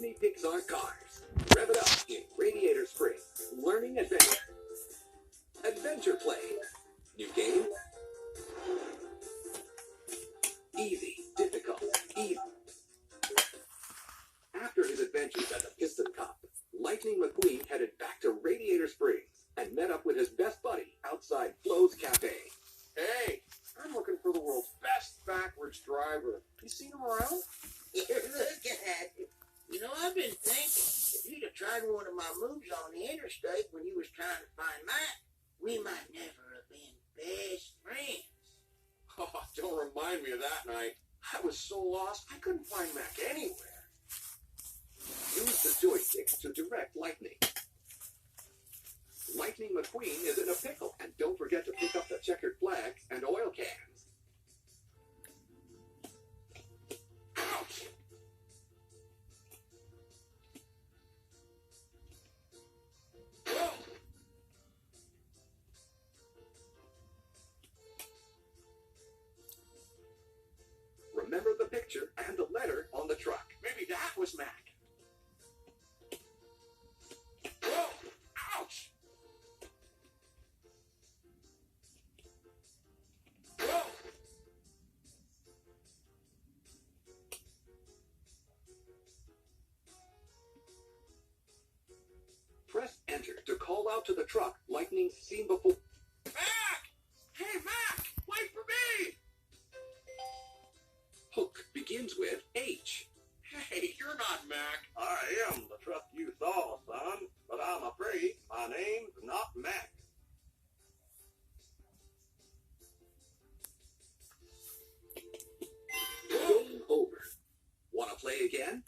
Disney Pixar cars. Rev it up in Radiator Spring. Learning adventure. Adventure play. New game. Easy. Difficult. Easy. After his adventures at the Piston Cup, Lightning McQueen headed back to Radiator Springs and met up with his best buddy outside Flo's Cafe. Hey, I'm looking for the world's best backwards driver. You seen him around? Look at that. You know, I've been thinking, if you'd have tried one of my moves on the interstate when you was trying to find Matt, we might never have been best friends. Oh, don't remind me of that night. I was so lost, I couldn't find Mac anywhere. Use the joystick to direct Lightning. Lightning McQueen is in a pickle, and don't forget to pick up the checkered flag and oil cans. Ouch! Whoa! Remember the picture and the letter on the truck. Maybe that was Mac. Whoa! Ouch! Whoa! Press enter to call out to the truck Lightning's seen before. Mac! Hey, Mac! Wait for me! Hook begins with H. Hey, you're not Mac. I am the truck you saw, son, but I'm afraid my name's not Mac. Game over. Want to play again?